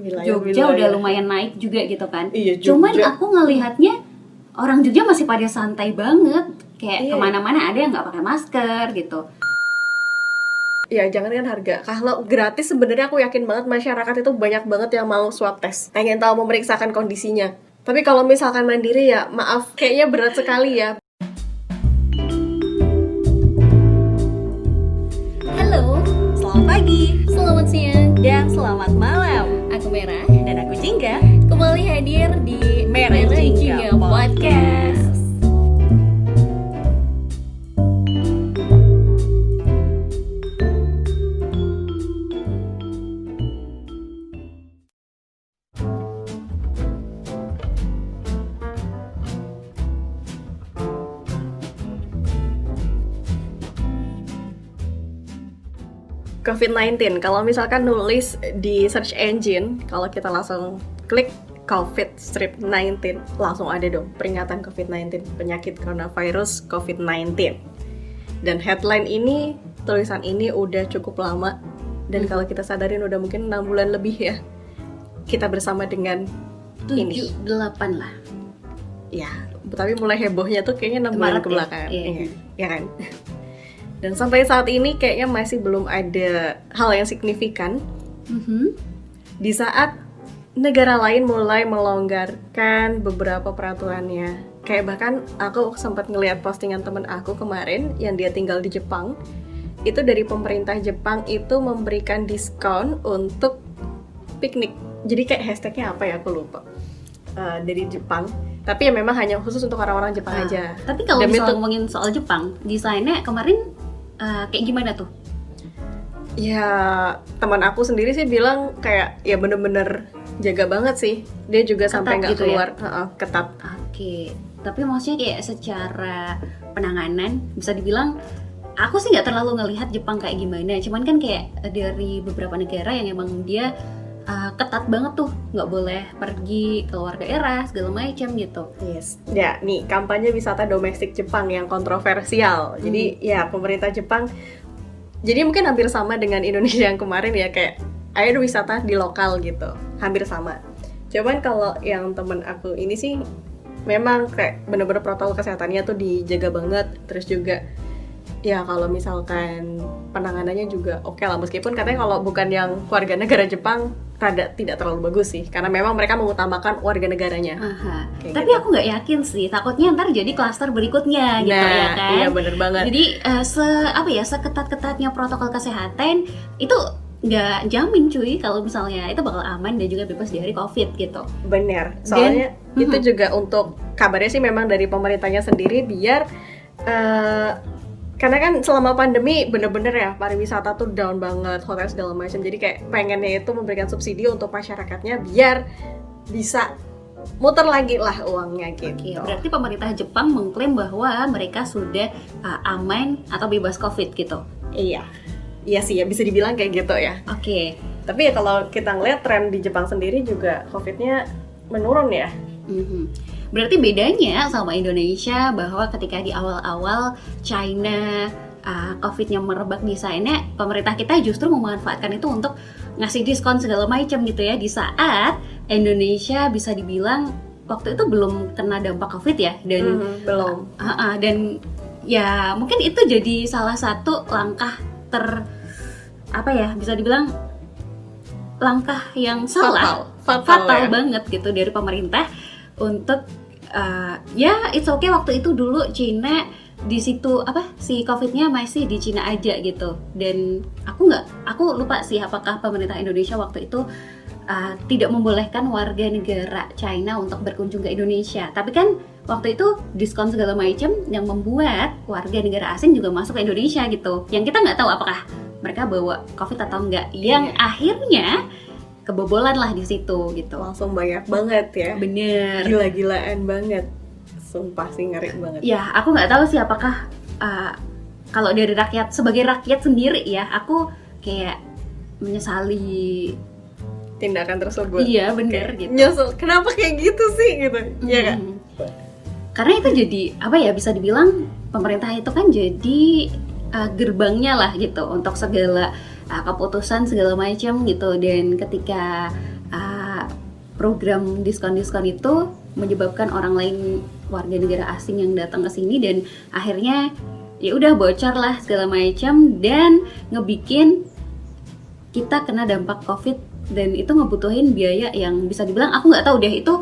Jogja udah lumayan naik juga gitu kan. Iya, cuman aku ngelihatnya orang Jogja masih pada santai banget, kayak kemana-mana ada yang nggak pakai masker gitu. Ya jangan kan harga. Kalau gratis sebenarnya aku yakin banget masyarakat itu banyak banget yang mau swab test, pengen tahu memeriksakan kondisinya. Tapi kalau misalkan mandiri ya maaf, kayaknya berat sekali ya. Halo, selamat pagi, selamat siang, dan selamat malam. Aku Merah dan aku Jingga. Kembali hadir di Merah Jingga Podcast. COVID-19, kalau misalkan nulis di search engine, kalau kita langsung klik COVID-19, langsung ada dong peringatan COVID-19, penyakit coronavirus COVID-19. Dan headline ini, tulisan ini udah cukup lama, dan kalau kita sadarin udah mungkin 6 bulan lebih ya kita bersama dengan 7-8 lah. Ya, tapi mulai hebohnya tuh kayaknya 6 bulan ke belakang. Iya kan? Dan sampai saat ini kayaknya masih belum ada hal yang signifikan. Di saat negara lain mulai melonggarkan beberapa peraturannya. Kayak bahkan aku sempat ngeliat postingan temen aku kemarin yang dia tinggal di Jepang. Itu dari pemerintah Jepang itu memberikan diskon untuk piknik. Jadi kayak hashtagnya apa ya, aku lupa. Dari Jepang. Tapi ya memang hanya khusus untuk orang-orang Jepang aja. Tapi kalau misalnya ngomongin soal Jepang, desainnya kemarin kayak gimana tuh? Ya teman aku sendiri sih bilang kayak ya bener-bener jaga banget sih. Dia juga ketat sampai nggak gitu keluar ya? Ketat. Oke. Tapi maksudnya kayak secara penanganan bisa dibilang aku sih nggak terlalu ngelihat Jepang kayak gimana. Cuman kan kayak dari beberapa negara yang emang dia ketat banget tuh, nggak boleh pergi keluar daerah segala macam gitu. Yes. Ya nih kampanye wisata domestik Jepang yang kontroversial. Jadi ya pemerintah Jepang, jadi mungkin hampir sama dengan Indonesia yang kemarin ya, kayak ayo wisata di lokal gitu, hampir sama. Cuman kalau yang temen aku ini sih memang kayak bener-bener protokol kesehatannya tuh dijaga banget. Terus juga ya kalau misalkan penanganannya juga oke lah, meskipun katanya kalau bukan yang warga negara Jepang rada tidak terlalu bagus sih, karena memang mereka mengutamakan warga negaranya. Tapi gitu. Aku nggak yakin sih, takutnya ntar jadi klaster berikutnya gitu ya kan. Iya bener banget. Jadi seketat-ketatnya protokol kesehatan itu nggak jamin cuy kalau misalnya itu bakal aman dan juga bebas dari COVID gitu. Bener, soalnya itu juga untuk kabarnya sih memang dari pemerintahnya sendiri biar karena kan selama pandemi bener-bener ya pariwisata tuh down banget, hotel segala macam. Jadi kayak pengennya itu memberikan subsidi untuk masyarakatnya biar bisa muter lagi lah uangnya gitu. Oke, berarti pemerintah Jepang mengklaim bahwa mereka sudah aman atau bebas COVID gitu. Iya sih ya bisa dibilang kayak gitu ya. Oke. Tapi ya kalau kita ngeliat tren di Jepang sendiri juga COVID-nya menurun ya. Berarti bedanya sama Indonesia bahwa ketika di awal-awal China COVID-nya merebak di sana, pemerintah kita justru memanfaatkan itu untuk ngasih diskon segala macam gitu ya, di saat Indonesia bisa dibilang waktu itu belum kena dampak COVID ya, dan belum. Dan ya mungkin itu jadi salah satu langkah bisa dibilang langkah yang salah, fatal banget gitu dari pemerintah untuk ya it's okay waktu itu dulu Cina di situ si COVID-nya masih di Cina aja gitu. Dan aku lupa sih apakah pemerintah Indonesia waktu itu tidak membolehkan warga negara China untuk berkunjung ke Indonesia. Tapi kan waktu itu diskon segala macam yang membuat warga negara asing juga masuk ke Indonesia gitu. Yang kita nggak tahu apakah mereka bawa COVID atau enggak. Yang akhirnya kebobolan lah di situ gitu. Langsung banyak banget ya. Bener. Gila-gilaan banget. Sumpah sih ngeri banget. Ya aku nggak tahu sih apakah kalau dari rakyat, sebagai rakyat sendiri ya, aku kayak menyesali tindakan tersebut. Iya bener gitu. Nyesel. Kenapa kayak gitu sih gitu? Iya kan? Karena itu jadi bisa dibilang pemerintah itu kan jadi gerbangnya lah gitu untuk segala keputusan segala macam gitu. Dan ketika program diskon-diskon itu menyebabkan orang lain warga negara asing yang datang ke sini dan akhirnya ya udah bocor lah segala macam dan ngebikin kita kena dampak COVID dan itu ngebutuhin biaya yang bisa dibilang aku nggak tahu deh itu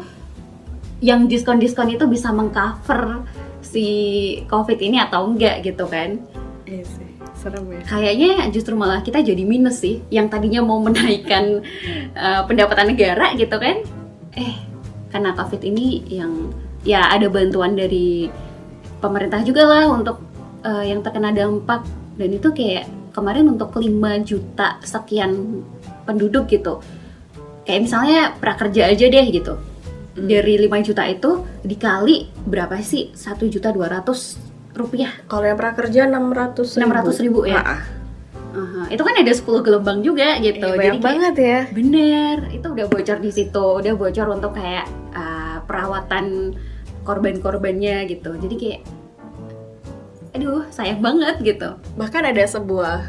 yang diskon-diskon itu bisa mengcover si COVID ini atau enggak gitu kan. Iya sih, serem ya. Kayaknya justru malah kita jadi minus sih yang tadinya mau menaikkan pendapatan negara gitu kan. Karena COVID ini yang ya ada bantuan dari pemerintah juga lah untuk yang terkena dampak dan itu kayak kemarin untuk 5 juta sekian penduduk gitu. Kayak misalnya prakerja aja deh gitu. Dari 5 juta itu dikali berapa sih? 1.200.000 rupiah. Kalau yang prakerja 600.000 ya. Itu kan ada 10 gelombang juga gitu. Banyak banget ya. Bener, itu udah bocor di situ, udah bocor untuk kayak perawatan korban-korbannya gitu. Jadi kayak aduh sayang banget gitu. Bahkan ada sebuah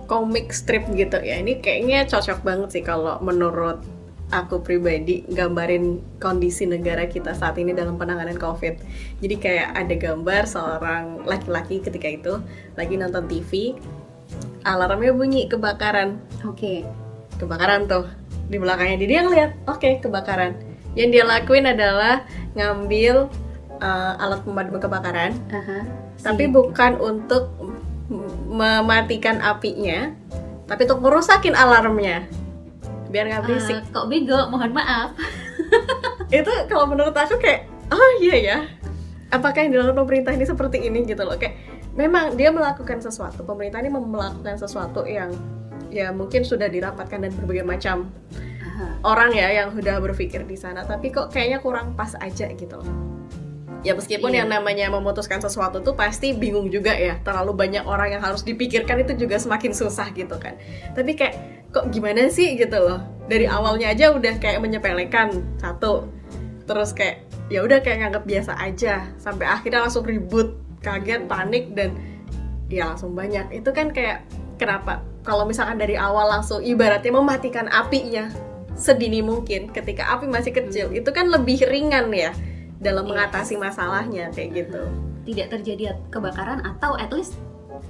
comic strip gitu ya. Ini kayaknya cocok banget sih kalau menurut aku pribadi gambarin kondisi negara kita saat ini dalam penanganan COVID. Jadi kayak ada gambar seorang laki-laki ketika itu lagi nonton TV, alarmnya bunyi kebakaran. Kebakaran tuh di belakangnya dia ngeliat, kebakaran. Yang dia lakuin adalah ngambil alat pemadam kebakaran, tapi bukan untuk mematikan apinya, tapi untuk merusakin alarmnya biar nggak berisik. Kok bego, mohon maaf. Itu kalau menurut aku kayak, oh iya ya, apakah yang dilakukan pemerintah ini seperti ini gitu loh. Kayak memang dia melakukan sesuatu, pemerintah ini melakukan sesuatu yang ya mungkin sudah dirapatkan dan berbagai macam orang ya yang sudah berpikir di sana, tapi kok kayaknya kurang pas aja gitu loh. Ya meskipun yang namanya memutuskan sesuatu tuh pasti bingung juga ya, terlalu banyak orang yang harus dipikirkan, itu juga semakin susah gitu kan. Tapi kayak kok gimana sih gitu loh, dari awalnya aja udah kayak menyepelekan satu, terus kayak ya udah kayak nganggap biasa aja, sampai akhirnya langsung ribut, kaget, panik, dan ya langsung banyak. Itu kan kayak kenapa kalau misalkan dari awal langsung ibaratnya mematikan apinya sedini mungkin ketika api masih kecil, itu kan lebih ringan ya dalam mengatasi masalahnya kayak gitu. Tidak terjadi kebakaran atau at least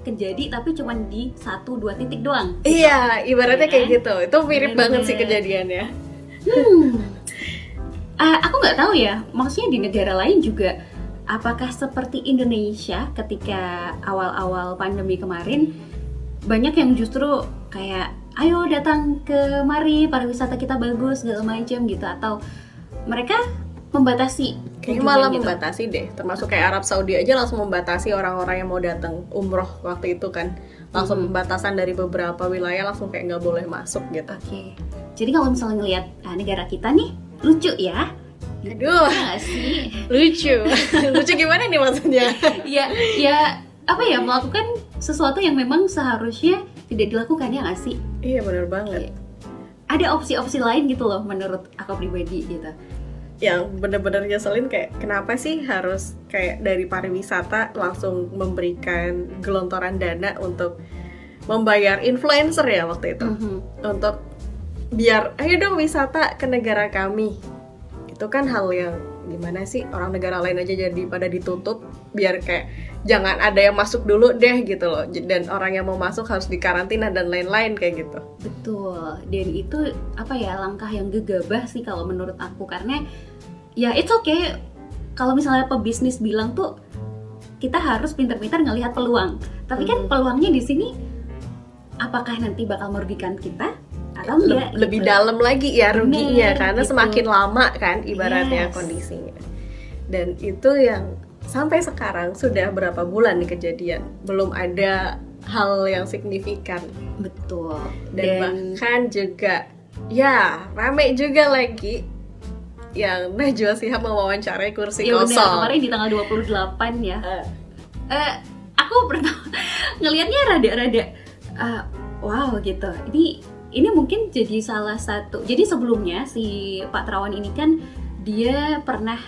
kejadi tapi cuma di 1-2 titik doang. Iya, ibaratnya kayak gitu. Itu mirip banget sih kejadiannya. Aku nggak tahu ya, maksudnya di negara lain juga apakah seperti Indonesia ketika awal-awal pandemi kemarin banyak yang justru kayak ayo datang ke mari pariwisata kita bagus segala macam gitu, atau mereka membatasi? Kayaknya malah gitu. Membatasi deh, termasuk kayak Arab Saudi aja langsung membatasi orang-orang yang mau datang umroh waktu itu kan, langsung pembatasan dari beberapa wilayah langsung kayak nggak boleh masuk gitu. Jadi kalau misalnya ngelihat negara kita nih lucu ya. Aduh, sih lucu. Lucu gimana nih maksudnya? ya apa ya, melakukan sesuatu yang memang seharusnya tidak dilakukan, ya nggak sih? Iya benar banget. Ada opsi-opsi lain gitu loh menurut aku pribadi gitu. Yang benar-benar nyeselin kayak kenapa sih harus kayak dari pariwisata langsung memberikan gelontoran dana untuk membayar influencer ya waktu itu, untuk biar ayo dong wisata ke negara kami. Itu kan hal yang gimana sih, orang negara lain aja jadi pada ditutup biar kayak jangan ada yang masuk dulu deh gitu loh, dan orang yang mau masuk harus dikarantina dan lain-lain kayak gitu. Betul, dan itu apa ya, langkah yang gegabah sih kalau menurut aku, karena ya it's okay kalau misalnya pebisnis bilang tuh kita harus pintar-pintar ngelihat peluang, tapi kan peluangnya di sini apakah nanti bakal merugikan kita atau enggak? Lebih gitu. Dalam lagi ya ruginya. Bener, karena gitu. Semakin lama kan ibaratnya kondisinya. Dan itu yang sampai sekarang sudah berapa bulan nih kejadian, belum ada hal yang signifikan. Betul. Dan bahkan juga ya rame juga lagi yang Najwa Shihab mewawancarai kursi kosong. Bener, kemarin di tanggal 28 ya. Aku pertama ngelihatnya rada-rada wow gitu. Ini mungkin jadi salah satu. Jadi sebelumnya si Pak Terawan ini kan dia pernah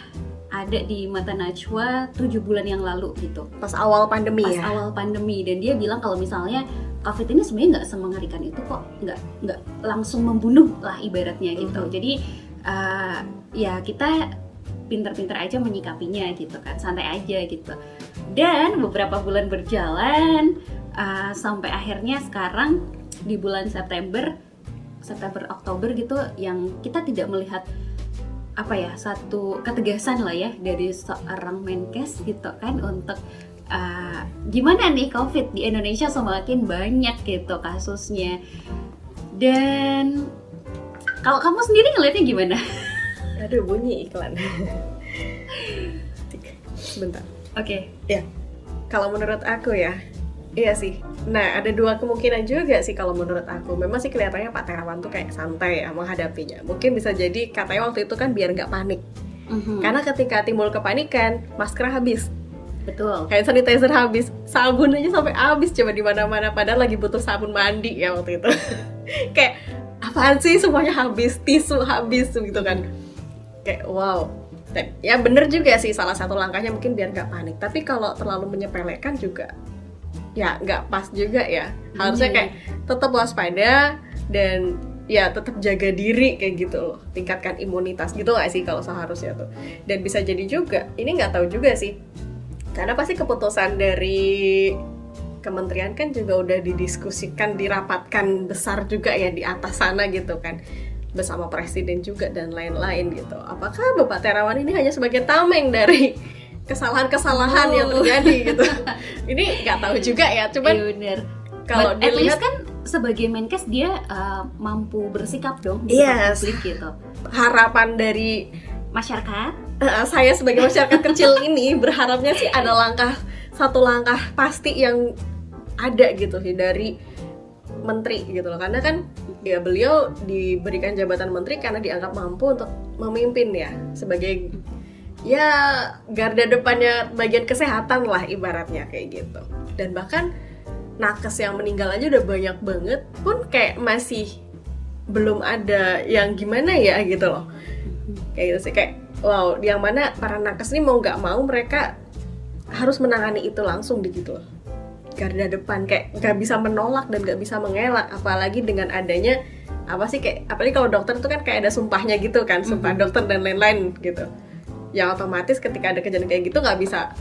ada di Mata Najwa 7 bulan yang lalu gitu. Pas awal pandemi. Pas awal pandemi, dan dia bilang kalau misalnya COVID ini sebenarnya nggak semengerikan itu kok, nggak langsung membunuh lah ibaratnya gitu. Jadi ya kita pinter-pinter aja menyikapinya gitu kan, santai aja gitu. Dan beberapa bulan berjalan sampai akhirnya sekarang di bulan September Oktober gitu, yang kita tidak melihat satu ketegasan lah ya dari seorang Menkes gitu kan untuk gimana nih COVID di Indonesia semakin banyak gitu kasusnya. Dan kalau kamu sendiri ngelihatnya gimana? Aduh, bunyi iklan. Sebentar. Oke. Ya, kalau menurut aku ya, iya sih. Nah, ada dua kemungkinan juga sih kalau menurut aku. Memang sih kelihatannya Pak Terawan tuh kayak santai ya menghadapinya. Mungkin bisa jadi katanya waktu itu kan biar nggak panik. Karena ketika timbul kepanikan, masker habis. Betul. Hand sanitizer habis, sabun aja sampai habis coba di mana-mana. Padahal lagi butuh sabun mandi ya waktu itu. Kayak apaan sih, semuanya habis, tisu habis gitu kan. Kayak wow. Ya bener juga sih, salah satu langkahnya mungkin biar nggak panik. Tapi kalau terlalu menyepelekan juga ya nggak pas juga ya. Harusnya kayak tetap waspada dan ya tetap jaga diri kayak gitu loh, tingkatkan imunitas gitu nggak sih kalau seharusnya tuh. Dan bisa jadi juga, ini nggak tahu juga sih, karena pasti keputusan dari kementerian kan juga udah didiskusikan, dirapatkan besar juga ya di atas sana gitu kan, bersama presiden juga dan lain-lain gitu. Apakah Bapak Terawan ini hanya sebagai tameng dari kesalahan-kesalahan yang terjadi gitu? Ini nggak tahu juga ya, cuman kalau at least kan sebagai Menkes dia mampu bersikap dong di publik gitu. Harapan dari masyarakat, saya sebagai masyarakat kecil ini berharapnya sih ada satu langkah pasti yang ada gitu sih dari menteri gitu loh, karena kan ya beliau diberikan jabatan menteri karena dianggap mampu untuk memimpin ya, sebagai ya garda depannya bagian kesehatan lah ibaratnya kayak gitu. Dan bahkan nakes yang meninggal aja udah banyak banget pun kayak masih belum ada yang gimana ya gitu loh, kayak gitu sih. Kayak wow, yang mana para nakes ini mau nggak mau mereka harus menangani itu langsung gitu loh, garda depan, kayak nggak bisa menolak dan nggak bisa mengelak. Apalagi dengan adanya kayak apalagi kalau dokter itu kan kayak ada sumpahnya gitu kan, sumpah dokter dan lain-lain gitu, yang otomatis ketika ada kejadian kayak gitu nggak bisa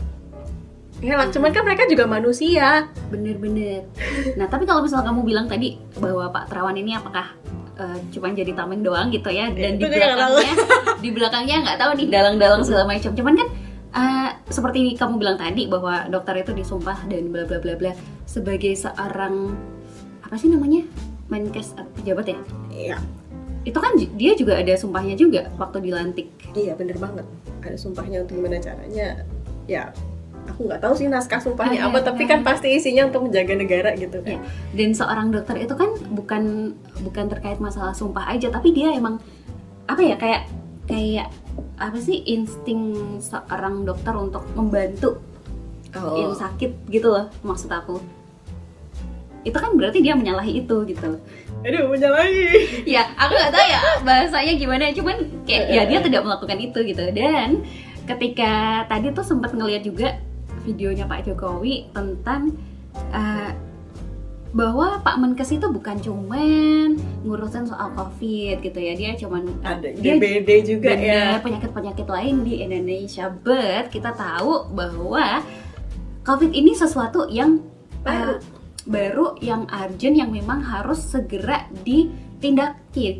ngelak. Cuman kan mereka juga manusia. Bener-bener. Nah tapi kalau misalnya kamu bilang tadi bahwa Pak Terawan ini apakah cuma jadi tameng doang gitu ya, dan di belakangnya nggak tahu nih dalang-dalang segala macam. Cuman kan seperti kamu bilang tadi bahwa dokter itu disumpah dan bla bla bla bla, sebagai seorang Menkes, pejabat ya? Iya. Itu kan dia juga ada sumpahnya juga waktu dilantik. Iya bener banget, ada sumpahnya untuk gimana caranya. Ya aku nggak tahu sih naskah sumpahnya apa, tapi kan pasti isinya untuk menjaga negara gitu kan. Dan seorang dokter itu kan bukan terkait masalah sumpah aja, tapi dia emang kayak insting seorang dokter untuk membantu yang sakit gitu loh, maksud aku. Itu kan berarti dia menyalahi itu gitu. Aduh, menyalahi. Ya, aku nggak tahu ya bahasanya gimana, cuman kayak ya dia tidak melakukan itu gitu. Dan ketika tadi tuh sempat ngeliat juga videonya Pak Jokowi tentang bahwa Pak Menkes itu bukan cuman ngurusin soal COVID gitu ya, dia cuman ada DBD juga ya, penyakit-penyakit lain di Indonesia. But kita tahu bahwa COVID ini sesuatu yang baru yang urgent, yang memang harus segera ditindaklanjuti,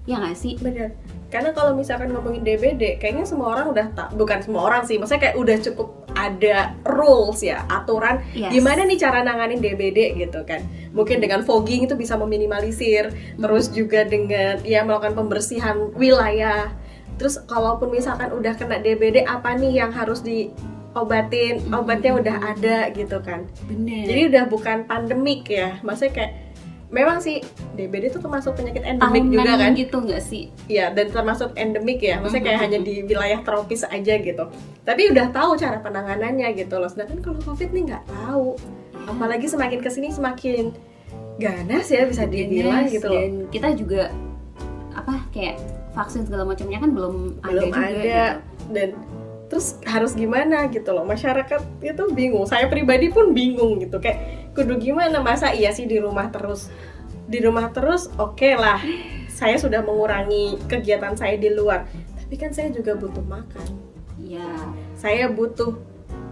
ya nggak sih? Benar. Karena kalau misalkan ngomongin DBD, kayaknya semua orang udah bukan semua orang sih, maksudnya kayak udah cukup ada rules ya, aturan gimana nih cara nanganin DBD gitu kan. Mungkin dengan fogging itu bisa meminimalisir, terus juga dengan melakukan pembersihan wilayah. Terus kalaupun misalkan udah kena DBD, apa nih yang harus diobatin, obatnya udah ada gitu kan. Bener. Jadi udah bukan pandemik ya, maksudnya kayak memang sih DBD itu termasuk penyakit endemik juga kan gitu nggak sih? Iya, dan termasuk endemik ya, maksudnya kayak hanya di wilayah tropis aja gitu. Tapi udah tahu cara penanganannya gitu loh. Sedangkan kalau COVID nih nggak tahu. Apalagi semakin kesini semakin ganas ya bisa dibilang gitu loh. Dan kita juga kayak vaksin segala macamnya kan belum ada juga gitu. Dan terus harus gimana gitu loh, masyarakat itu bingung, saya pribadi pun bingung gitu, kayak kudu gimana, masa iya sih di rumah terus oke lah, saya sudah mengurangi kegiatan saya di luar, tapi kan saya juga butuh makan. Iya. Saya butuh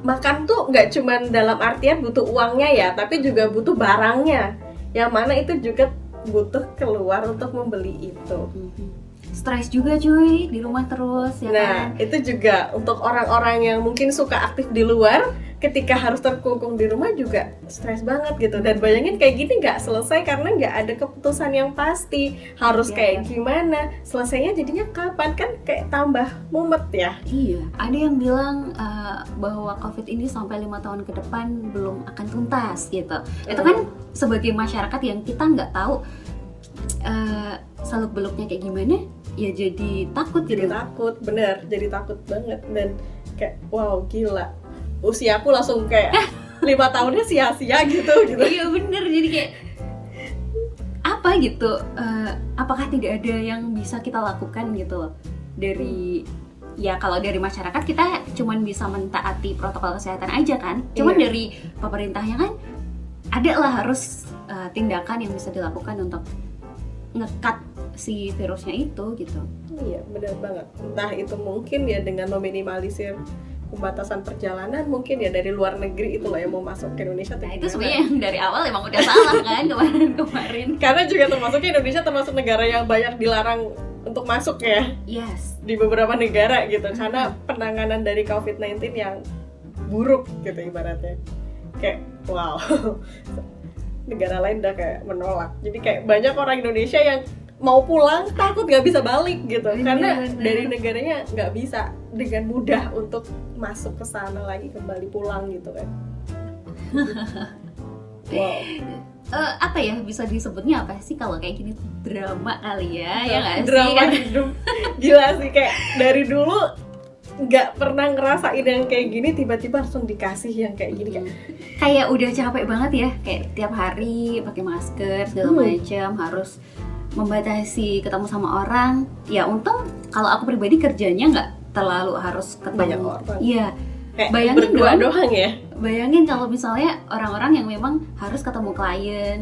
makan tuh nggak cuman dalam artian butuh uangnya ya, tapi juga butuh barangnya, yang mana itu juga butuh keluar untuk membeli itu. Stres juga cuy di rumah terus ya Nah, kan? itu juga untuk orang-orang yang mungkin suka aktif di luar, ketika harus terkungkung di rumah juga stres banget gitu. Dan bayangin kayak gini nggak selesai karena nggak ada keputusan yang pasti harus kayak gimana, selesainya jadinya kapan, kan kayak tambah mumet ya. Iya, ada yang bilang bahwa COVID ini sampai 5 tahun ke depan belum akan tuntas gitu. Itu kan sebagai masyarakat yang kita nggak tahu seluk-beluknya kayak gimana, ya jadi takut gitu. Jadi takut, bener, jadi takut banget. Dan kayak wow gila, usiaku langsung kayak 5 tahunnya sia-sia gitu. Iya bener, jadi kayak apa gitu, apakah tidak ada yang bisa kita lakukan gitu loh dari, ya kalau dari masyarakat kita cuman bisa mentaati protokol kesehatan aja kan, cuman dari pemerintahnya kan ada lah harus tindakan yang bisa dilakukan untuk ngekat si virusnya itu gitu. Iya benar banget, entah itu mungkin ya dengan meminimalisir pembatasan perjalanan, mungkin ya dari luar negeri itu loh yang mau masuk ke Indonesia. Nah itu sebenarnya yang dari awal emang udah salah kan kemarin. Karena juga termasuknya Indonesia termasuk negara yang banyak dilarang untuk masuk ya. Yes. Di beberapa negara gitu, karena penanganan dari COVID-19 yang buruk gitu ibaratnya. Kayak wow, negara lain udah kayak menolak. Jadi kayak banyak orang Indonesia yang mau pulang takut nggak bisa balik gitu, karena dari negaranya nggak bisa dengan mudah untuk masuk ke sana lagi, kembali pulang gitu kan. Wow. Apa ya bisa disebutnya apa sih kalau kayak gini, drama kali ya, ya nggak sih? Drama hidup, gila sih, kayak dari dulu nggak pernah ngerasain yang kayak gini, tiba-tiba langsung dikasih yang kayak gini kayak udah capek banget ya, kayak tiap hari pakai masker segala macam, harus membatasi ketemu sama orang. Ya untung kalau aku pribadi kerjanya nggak terlalu harus ketemu banyak orang. Iya. Kayak Bayangin doang ya. Bayangin kalau misalnya orang-orang yang memang harus ketemu klien.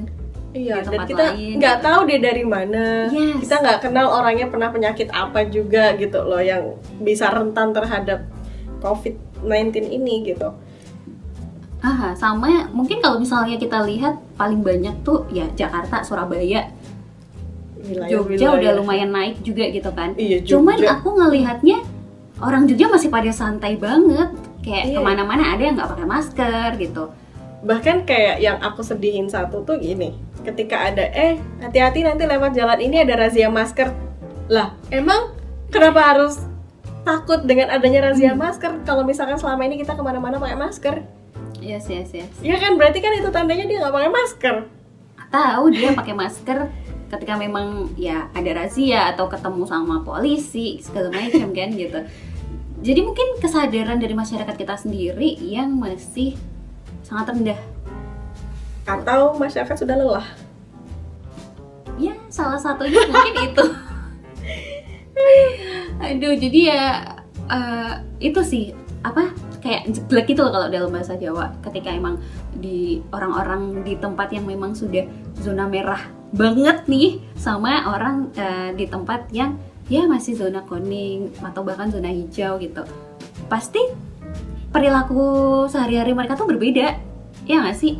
Iya, di tempat dan kita nggak gitu. tahu dia dari mana. Yes. Kita nggak kenal orangnya pernah penyakit apa juga gitu loh, yang bisa rentan terhadap COVID-19 ini gitu. Sama mungkin kalau misalnya kita lihat paling banyak tuh ya Jakarta, Surabaya, Jogja udah lumayan naik juga gitu kan. Iya, cuman aku ngelihatnya orang Jogja masih pada santai banget, kayak kemana-mana ada yang nggak pakai masker gitu. Bahkan kayak yang aku sedihin satu tuh gini, ketika ada hati-hati nanti lewat jalan ini ada razia masker. Lah emang kenapa harus takut dengan adanya razia masker kalau misalkan selama ini kita kemana-mana pakai masker? Yes. Ya kan, berarti kan itu tandanya dia nggak pakai masker. Tahu dia pakai masker ketika memang ya ada razia atau ketemu sama polisi segala macam kan gitu. Jadi mungkin kesadaran dari masyarakat kita sendiri yang masih sangat rendah. Atau masyarakat sudah lelah. Ya salah satunya mungkin itu. Aduh, jadi ya itu sih apa kayak jeblek gitu loh kalau dalam bahasa Jawa, ketika emang di orang-orang di tempat yang memang sudah zona merah banget nih sama orang di tempat yang ya masih zona kuning atau bahkan zona hijau gitu, pasti perilaku sehari-hari mereka tuh berbeda, ya nggak sih?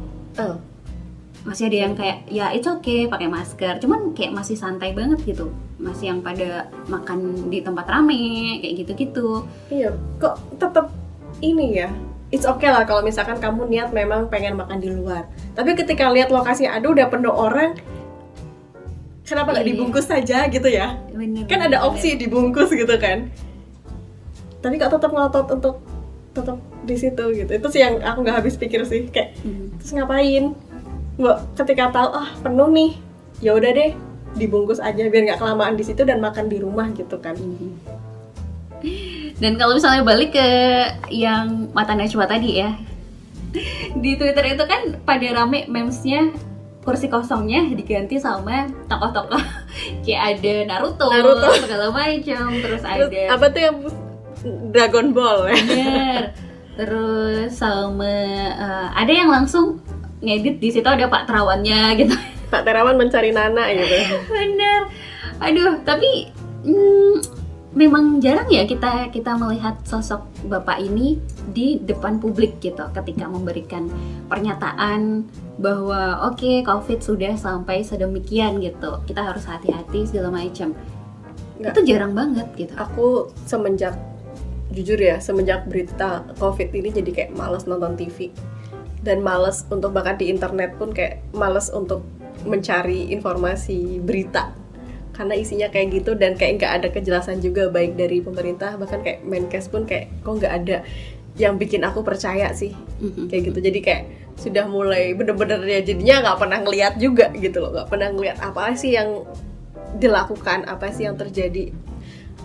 Masih ada yang kayak ya it's okay pakai masker, cuman kayak masih santai banget gitu, masih yang pada makan di tempat rame kayak gitu-gitu. Iya, kok tetap ini ya, it's okay lah kalau misalkan kamu niat memang pengen makan di luar, tapi ketika lihat lokasi aduh udah penuh orang, kenapa nggak dibungkus saja gitu ya? Bener, kan ada opsi dibungkus gitu kan, tapi kok tetap ngotot untuk tetap di situ gitu. Itu sih yang aku nggak habis pikir sih, kayak terus ngapain? Ketika tahu penuh nih, ya udah deh dibungkus aja biar nggak kelamaan di situ dan makan di rumah gitu kan. Dan kalau misalnya balik ke yang Mata Najwa tadi ya, di Twitter itu kan pada rame memesnya kursi kosongnya diganti sama tokoh-tokoh kayak ada Naruto. Segala macam, terus ada apa tuh yang Dragon Ball ya? Bener. Terus sama ada yang langsung ngedit di situ ada Pak Terawannya gitu. Pak Terawan mencari Nana gitu. Bener. Aduh, tapi memang jarang ya kita melihat sosok Bapak ini di depan publik gitu ketika memberikan pernyataan bahwa oke, COVID sudah sampai sedemikian gitu. Kita harus hati-hati segala macam. Itu jarang banget gitu. Aku jujur ya, semenjak berita COVID ini jadi kayak malas nonton TV. Dan malas untuk bahkan di internet pun kayak malas untuk mencari informasi berita. Karena isinya kayak gitu dan kayak nggak ada kejelasan juga baik dari pemerintah, bahkan kayak Menkes pun kayak kok nggak ada yang bikin aku percaya sih. Kayak gitu, jadi kayak sudah mulai bener-bener ya jadinya nggak pernah ngeliat juga gitu loh, nggak pernah ngeliat apa sih yang dilakukan, apa sih yang terjadi,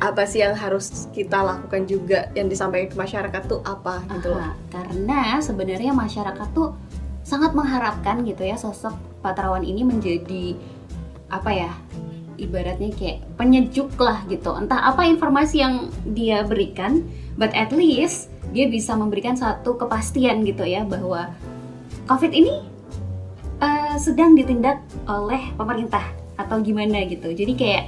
apa sih yang harus kita lakukan juga, yang disampaikan ke masyarakat tuh apa gitu loh. Karena sebenarnya masyarakat tuh sangat mengharapkan gitu ya sosok Pak Terawan ini menjadi apa ya, ibaratnya kayak penyejuk lah gitu. Entah apa informasi yang dia berikan, but at least dia bisa memberikan satu kepastian gitu ya bahwa COVID ini sedang ditindak oleh pemerintah atau gimana gitu. Jadi kayak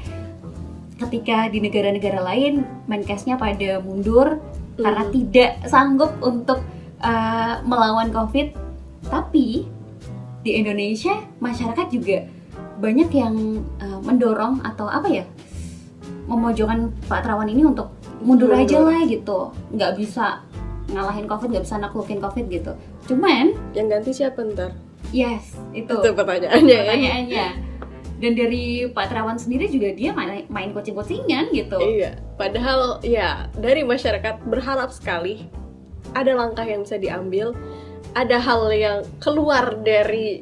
ketika di negara-negara lain Menkesnya pada mundur karena tidak sanggup untuk melawan COVID, tapi di Indonesia masyarakat juga banyak yang mendorong atau apa ya, memojokkan Pak Terawan ini untuk mundur aja lah gitu, nggak bisa ngalahin COVID, nggak bisa naklukin COVID gitu. Cuman yang ganti siapa ntar? Yes, itu pertanyaannya. Dan dari Pak Terawan sendiri juga dia main coaching-coachingan gitu. Iya, padahal ya dari masyarakat berharap sekali ada langkah yang bisa diambil, ada hal yang keluar dari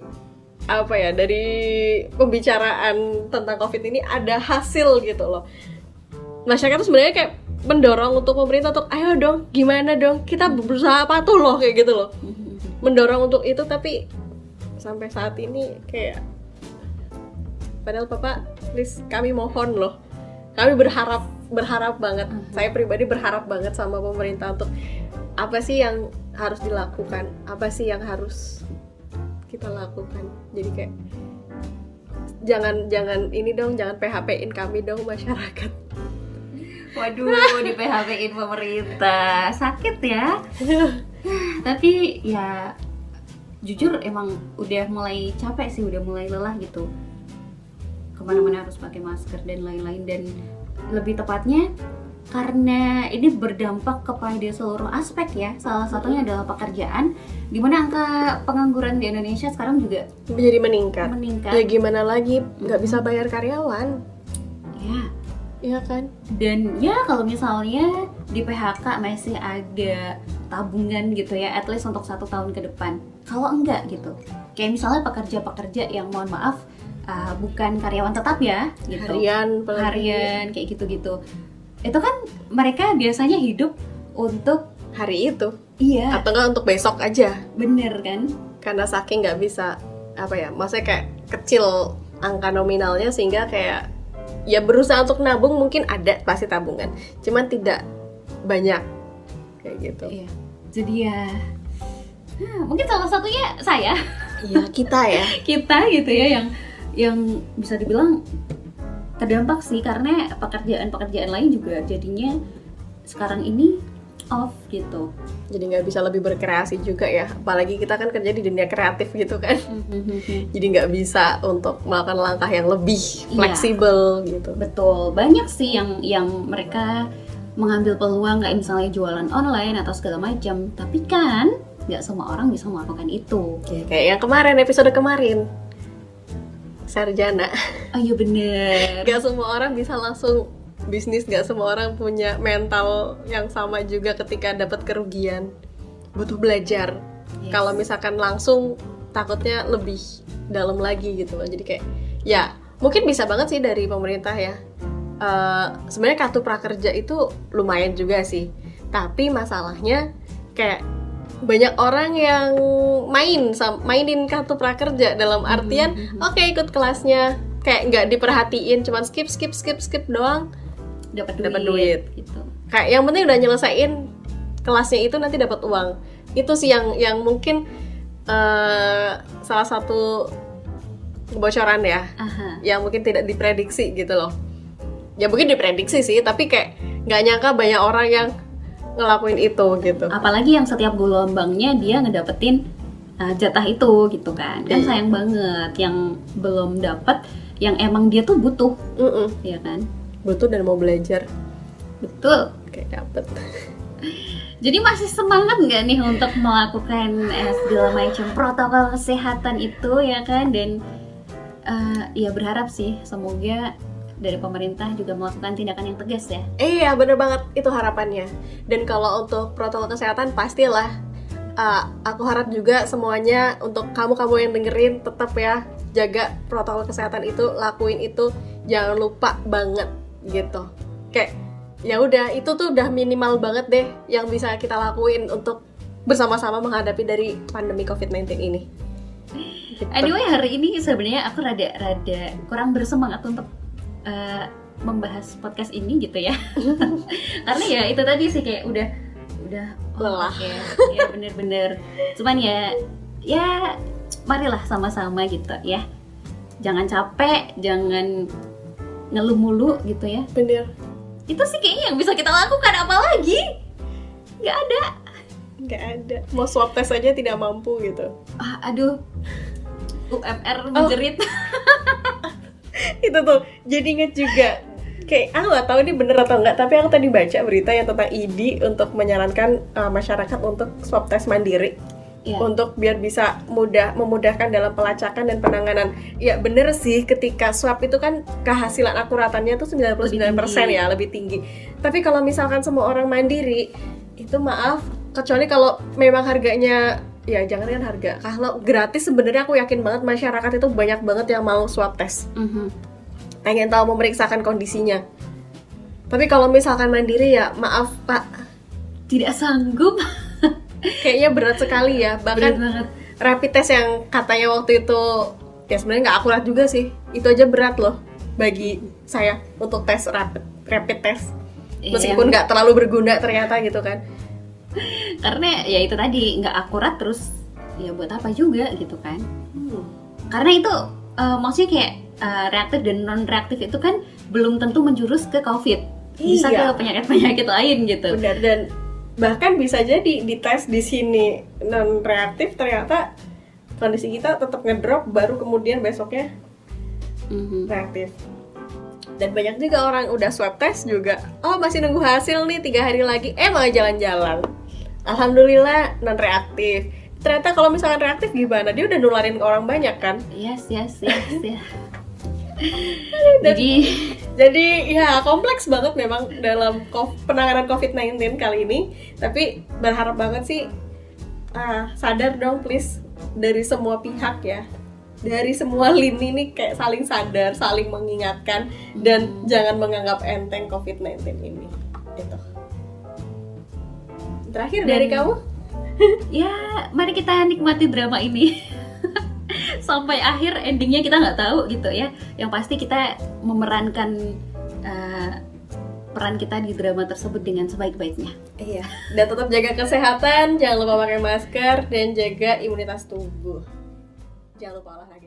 apa ya, dari pembicaraan tentang COVID ini ada hasil gitu loh. Masyarakat tuh sebenarnya kayak mendorong untuk pemerintah untuk ayo dong, gimana dong, kita berusaha patuh loh kayak gitu loh. Mendorong untuk itu, tapi sampai saat ini kayak padahal Bapak, please kami mohon loh. Kami berharap banget. Saya pribadi berharap banget sama pemerintah untuk apa sih yang harus dilakukan, apa sih yang harus kita lakukan. Jadi kayak jangan ini dong, jangan PHP-in kami dong masyarakat. Waduh, di PHP-in pemerintah, sakit ya. Tapi ya jujur emang udah mulai capek sih, udah mulai lelah gitu. Kemana-mana harus pakai masker dan lain-lain, dan lebih tepatnya karena ini berdampak kepada seluruh aspek ya. Salah satunya adalah pekerjaan, di mana angka pengangguran di Indonesia sekarang juga jadi meningkat. Ya gimana lagi, nggak bisa bayar karyawan. Ya, iya kan? Dan ya kalau misalnya di PHK masih ada tabungan gitu ya, at least untuk 1 tahun ke depan. Kalau enggak gitu, kayak misalnya pekerja-pekerja yang mohon maaf bukan karyawan tetap ya gitu, harian kayak gitu-gitu, itu kan mereka biasanya hidup untuk hari itu, iya, atau enggak untuk besok aja. Bener kan? Karena saking nggak bisa apa ya, maksudnya kayak kecil angka nominalnya sehingga kayak ya berusaha untuk nabung, mungkin ada pasti tabungan, cuman tidak banyak kayak gitu. Iya. Jadi ya mungkin salah satunya saya. Iya, kita ya. Kita gitu ya yang bisa dibilang terdampak sih, karena pekerjaan-pekerjaan lain juga jadinya sekarang ini off gitu. Jadi nggak bisa lebih berkreasi juga ya, apalagi kita kan kerja di dunia kreatif gitu kan. Jadi nggak bisa untuk melakukan langkah yang lebih fleksibel gitu. Betul, banyak sih yang mereka mengambil peluang kayak misalnya jualan online atau segala macam, tapi kan nggak semua orang bisa melakukan itu. Ya, kayak yang kemarin, episode kemarin sarjana. Oh iya bener. Gak semua orang bisa langsung bisnis, gak semua orang punya mental yang sama juga ketika dapat kerugian. Butuh belajar. Yes. Kalau misalkan langsung takutnya lebih dalam lagi gitu loh. Jadi kayak ya mungkin bisa banget sih dari pemerintah ya. Sebenarnya kartu prakerja itu lumayan juga sih. Tapi masalahnya kayak banyak orang yang mainin kartu prakerja dalam artian oke, ikut kelasnya kayak nggak diperhatiin, cuman skip doang dapat duit gitu. Kayak yang penting udah nyelesain kelasnya itu nanti dapat uang. Itu sih yang mungkin salah satu kebocoran ya, yang mungkin tidak diprediksi gitu loh. Ya mungkin diprediksi sih, tapi kayak nggak nyangka banyak orang yang ngelakuin itu gitu. Apalagi yang setiap gelombangnya dia ngedapetin jatah itu gitu kan. Kan sayang banget yang belum dapat, yang emang dia tuh butuh, ya kan? Butuh dan mau belajar. Betul. Kayak dapet. Jadi masih semangat nggak nih untuk melakukan segala macam protokol kesehatan itu ya kan? Dan ya berharap sih semoga dari pemerintah juga melakukan tindakan yang tegas ya. Iya bener banget, itu harapannya. Dan kalau untuk protokol kesehatan pastilah aku harap juga semuanya untuk kamu-kamu yang dengerin tetap ya jaga protokol kesehatan itu, lakuin itu, jangan lupa banget gitu. Kayak ya udah itu tuh udah minimal banget deh yang bisa kita lakuin untuk bersama-sama menghadapi dari pandemi COVID-19 ini. Gitu. Anyway, hari ini sebenarnya aku rada kurang bersemangat untuk membahas podcast ini gitu ya. Karena ya itu tadi sih kayak udah lelah. Ya bener-bener. Cuman ya marilah sama-sama gitu ya. Jangan capek, jangan ngeluh mulu gitu ya. Bener. Itu sih kayaknya yang bisa kita lakukan, apalagi nggak ada. Mau swab test aja tidak mampu gitu. Aduh, UMR menjerit. Itu tuh jadi inget juga, kayak aku nggak tahu ini bener atau enggak, tapi aku tadi baca berita yang tentang ID untuk menyarankan masyarakat untuk swab test mandiri. Untuk biar bisa memudahkan dalam pelacakan dan penanganan. Ya bener sih, ketika swab itu kan kehasilan akuratannya tuh 99% ya, lebih tinggi. Tapi kalau misalkan semua orang mandiri, itu maaf, kecuali kalau memang harganya, ya jangan kan harga, kalau gratis sebenarnya aku yakin banget masyarakat itu banyak banget yang mau swab test. Pengen tahu, memeriksakan kondisinya. Tapi kalau misalkan mandiri ya maaf Pak, tidak sanggup. Kayaknya berat sekali ya. Bahkan rapid test yang katanya waktu itu ya sebenarnya nggak akurat juga sih, itu aja berat loh bagi saya untuk tes rapid test, meskipun nggak terlalu berguna ternyata gitu kan. Karena ya itu tadi nggak akurat, terus ya buat apa juga gitu kan. Karena itu maksudnya kayak reaktif dan non reaktif itu kan belum tentu menjurus ke COVID, bisa ke penyakit lain gitu. Benar, dan bahkan bisa jadi dites di sini non reaktif, ternyata kondisi kita tetap ngedrop, baru kemudian besoknya reaktif. Dan banyak juga orang udah swab test juga, masih nunggu hasil nih 3 hari lagi, malah jalan-jalan. Alhamdulillah non reaktif. Ternyata kalau misalkan reaktif gimana? Dia udah nularin ke orang banyak kan? Yes. Jadi ya kompleks banget memang dalam penanganan COVID-19 kali ini. Tapi berharap banget sih sadar dong please dari semua pihak ya, dari semua lini nih, kayak saling sadar, saling mengingatkan, dan jangan menganggap enteng COVID-19 ini. Itu. Terakhir dari kamu? Ya, mari kita nikmati drama ini. Sampai akhir, endingnya kita nggak tahu gitu ya. Yang pasti kita memerankan peran kita di drama tersebut dengan sebaik-baiknya. Iya. Dan tetap jaga kesehatan, jangan lupa pakai masker, dan jaga imunitas tubuh. Jangan lupa olahraga.